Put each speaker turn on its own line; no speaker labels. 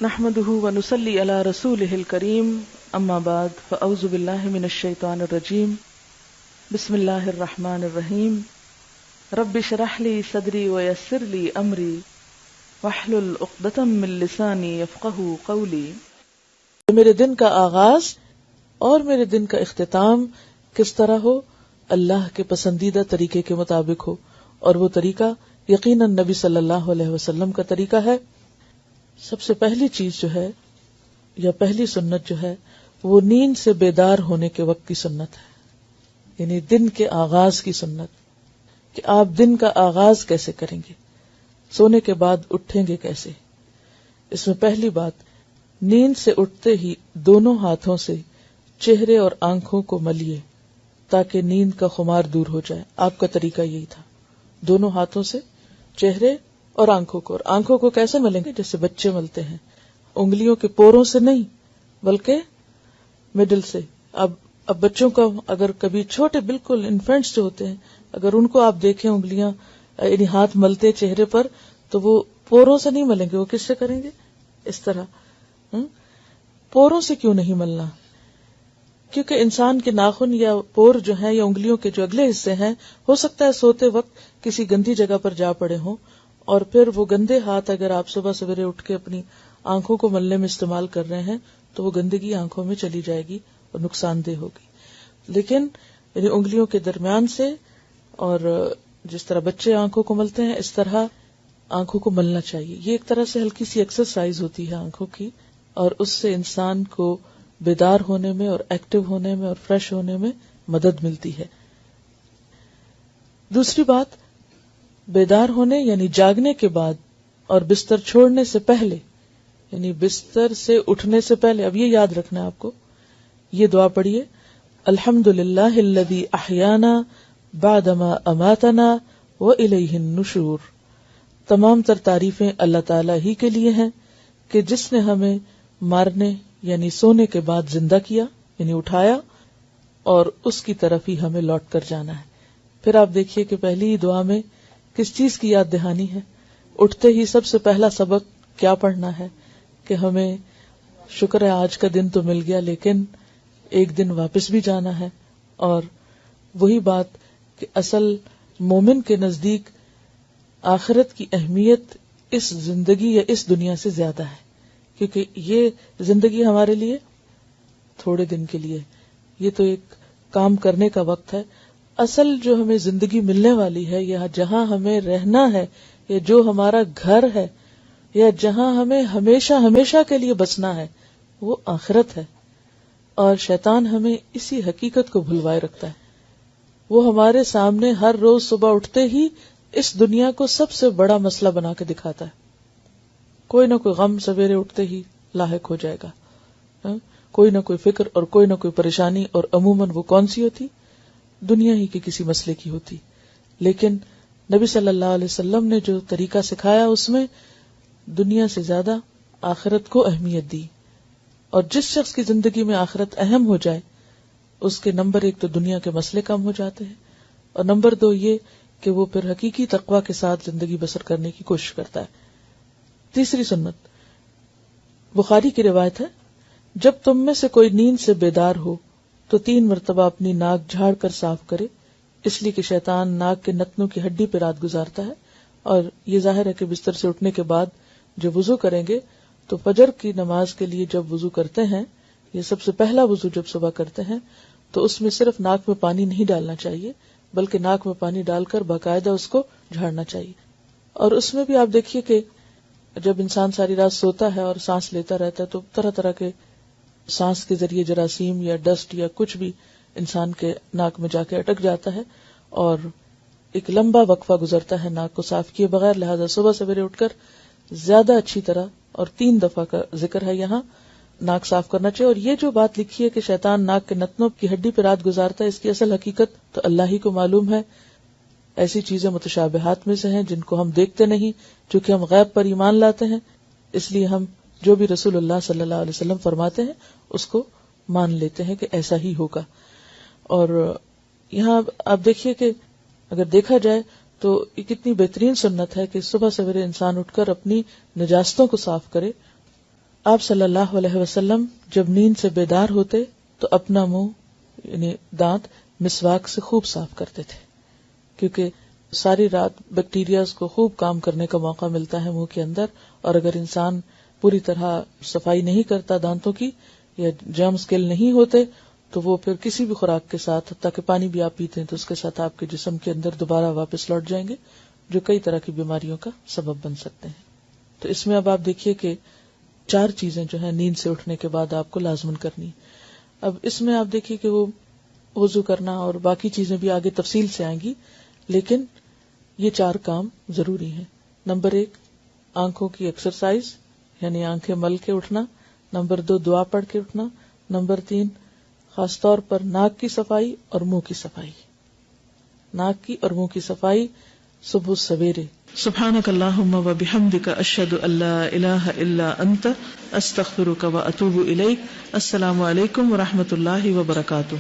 نحمده ونصلي على رسوله الكريم اما بعد فاعوذ بالله من الشيطان الرجيم بسم الله الرحمن الرحيم رب اشرح لي صدري ويسر لي امري واحلل عقدة من لساني يفقهوا قولي. میرے دن کا آغاز اور میرے دن کا اختتام کس طرح ہو؟ اللہ کے پسندیدہ طریقے کے مطابق ہو، اور وہ طریقہ یقیناً نبی صلی اللہ علیہ وسلم کا طریقہ ہے. سب سے پہلی چیز جو ہے یا پہلی سنت جو ہے وہ نیند سے بیدار ہونے کے وقت کی سنت ہے، یعنی دن کے آغاز کی سنت، کہ آپ دن کا آغاز کیسے کریں گے، سونے کے بعد اٹھیں گے کیسے. اس میں پہلی بات، نیند سے اٹھتے ہی دونوں ہاتھوں سے چہرے اور آنکھوں کو ملیے تاکہ نیند کا خمار دور ہو جائے. آپ کا طریقہ یہی تھا، دونوں ہاتھوں سے چہرے اور آنکھوں کو کیسے ملیں گے؟ جیسے بچے ملتے ہیں، انگلیوں کے پوروں سے نہیں بلکہ مڈل سے. اب بچوں کا اگر کبھی چھوٹے بالکل انفینٹس جو ہوتے ہیں، اگر ان کو آپ دیکھیں انگلیاں یعنی ہاتھ ملتے چہرے پر، تو وہ پوروں سے نہیں ملیں گے. وہ کس سے کریں گے؟ اس طرح. پوروں سے کیوں نہیں ملنا؟ کیونکہ انسان کے ناخن یا پور جو ہیں یا انگلیوں کے جو اگلے حصے ہیں، ہو سکتا ہے سوتے وقت کسی گندی جگہ پر جا پڑے ہوں، اور پھر وہ گندے ہاتھ اگر آپ صبح سویرے اٹھ کے اپنی آنکھوں کو ملنے میں استعمال کر رہے ہیں تو وہ گندگی آنکھوں میں چلی جائے گی اور نقصان دہ ہوگی. لیکن یعنی انگلیوں کے درمیان سے، اور جس طرح بچے آنکھوں کو ملتے ہیں اس طرح آنکھوں کو ملنا چاہیے. یہ ایک طرح سے ہلکی سی ایکسرسائز ہوتی ہے آنکھوں کی، اور اس سے انسان کو بیدار ہونے میں اور ایکٹیو ہونے میں اور فریش ہونے میں مدد ملتی ہے. دوسری بات، بیدار ہونے یعنی جاگنے کے بعد اور بستر چھوڑنے سے پہلے، یعنی بستر سے اٹھنے سے پہلے، اب یہ یاد رکھنا ہے آپ کو، یہ دعا پڑھیے: الحمدللہ الذی احیانا بعدما اماتنا والیہ النشور. تمام تر تعریفیں اللہ تعالی ہی کے لیے ہیں کہ جس نے ہمیں مارنے یعنی سونے کے بعد زندہ کیا یعنی اٹھایا، اور اس کی طرف ہی ہمیں لوٹ کر جانا ہے. پھر آپ دیکھیے کہ پہلی ہی دعا میں کس چیز کی یاد دہانی ہے؟ اٹھتے ہی سب سے پہلا سبق کیا پڑھنا ہے کہ ہمیں شکر ہے آج کا دن تو مل گیا، لیکن ایک دن واپس بھی جانا ہے. اور وہی بات کہ اصل مومن کے نزدیک آخرت کی اہمیت اس زندگی یا اس دنیا سے زیادہ ہے، کیونکہ یہ زندگی ہمارے لیے تھوڑے دن کے لیے، یہ تو ایک کام کرنے کا وقت ہے. اصل جو ہمیں زندگی ملنے والی ہے، یا جہاں ہمیں رہنا ہے، یا جو ہمارا گھر ہے، یا جہاں ہمیں ہمیشہ ہمیشہ کے لیے بسنا ہے، وہ آخرت ہے. اور شیطان ہمیں اسی حقیقت کو بھلوائے رکھتا ہے. وہ ہمارے سامنے ہر روز صبح اٹھتے ہی اس دنیا کو سب سے بڑا مسئلہ بنا کے دکھاتا ہے. کوئی نہ کوئی غم سویرے اٹھتے ہی لاحق ہو جائے گا، کوئی نہ کوئی فکر اور کوئی نہ کوئی پریشانی، اور عموماً وہ کون سی ہوتی؟ دنیا ہی کے کسی مسئلے کی ہوتی. لیکن نبی صلی اللہ علیہ وسلم نے جو طریقہ سکھایا اس میں دنیا سے زیادہ آخرت کو اہمیت دی. اور جس شخص کی زندگی میں آخرت اہم ہو جائے اس کے نمبر ایک تو دنیا کے مسئلے کم ہو جاتے ہیں، اور نمبر دو یہ کہ وہ پھر حقیقی تقوی کے ساتھ زندگی بسر کرنے کی کوشش کرتا ہے. تیسری سنت بخاری کی روایت ہے، جب تم میں سے کوئی نیند سے بیدار ہو تو 3 مرتبہ اپنی ناک جھاڑ کر صاف کرے، اس لیے کہ شیطان ناک کے نتنوں کی ہڈی پہ رات گزارتا ہے. اور یہ ظاہر ہے کہ بستر سے اٹھنے کے بعد جو وضو کریں گے تو فجر کی نماز کے لیے جب وضو کرتے ہیں، یہ سب سے پہلا وضو جب صبح کرتے ہیں، تو اس میں صرف ناک میں پانی نہیں ڈالنا چاہیے بلکہ ناک میں پانی ڈال کر باقاعدہ اس کو جھاڑنا چاہیے. اور اس میں بھی آپ دیکھیے کہ جب انسان ساری رات سوتا ہے اور سانس لیتا رہتا ہے تو طرح طرح کے سانس کے ذریعے جراثیم یا ڈسٹ یا کچھ بھی انسان کے ناک میں جا کے اٹک جاتا ہے، اور ایک لمبا وقفہ گزرتا ہے ناک کو صاف کیے بغیر. لہذا صبح سویرے اٹھ کر زیادہ اچھی طرح، اور 3 دفعہ کا ذکر ہے یہاں، ناک صاف کرنا چاہیے. اور یہ جو بات لکھی ہے کہ شیطان ناک کے نتنوں کی ہڈی پہ رات گزارتا ہے، اس کی اصل حقیقت تو اللہ ہی کو معلوم ہے. ایسی چیزیں متشابہات میں سے ہیں جن کو ہم دیکھتے نہیں، چونکہ ہم غیب پر ایمان لاتے ہیں، اس لیے ہم جو بھی رسول اللہ صلی اللہ علیہ وسلم فرماتے ہیں اس کو مان لیتے ہیں کہ ایسا ہی ہوگا. اور یہاں آپ دیکھیے کہ اگر دیکھا جائے تو یہ کتنی بہترین سنت ہے کہ صبح سویرے انسان اٹھ کر اپنی نجاستوں کو صاف کرے. آپ صلی اللہ علیہ وسلم جب نیند سے بیدار ہوتے تو اپنا منہ یعنی دانت مسواک سے خوب صاف کرتے تھے، کیونکہ ساری رات بیکٹیریاز کو خوب کام کرنے کا موقع ملتا ہے منہ کے اندر، اور اگر انسان پوری طرح صفائی نہیں کرتا دانتوں کی یا جرمز کل نہیں ہوتے تو وہ پھر کسی بھی خوراک کے ساتھ، حتیٰ کہ پانی بھی آپ پیتے ہیں تو اس کے ساتھ آپ کے جسم کے اندر دوبارہ واپس لوٹ جائیں گے، جو کئی طرح کی بیماریوں کا سبب بن سکتے ہیں۔ تو اس میں اب آپ دیکھیے کہ 4 چیزیں جو ہیں نیند سے اٹھنے کے بعد آپ کو لازمن کرنی۔ اب اس میں آپ دیکھیے کہ وہ وضو کرنا اور باقی چیزیں بھی آگے تفصیل سے آئیں گی، لیکن یہ 4 کام ضروری ہیں۔ نمبر 1 آنکھوں کی ایکسرسائز، یعنی آنکھیں مل کے اٹھنا۔ نمبر 2 دعا پڑھ کے اٹھنا۔ نمبر 3 خاص طور پر ناک کی صفائی اور منہ کی صفائی، ناک کی اور منہ کی صفائی صبح سویرے۔ سبحانک اللہم و بحمدک اشہد ان لا الہ الا انت استغفرک و اتوب الیک۔ السلام علیکم و رحمۃ اللہ وبرکاتہ۔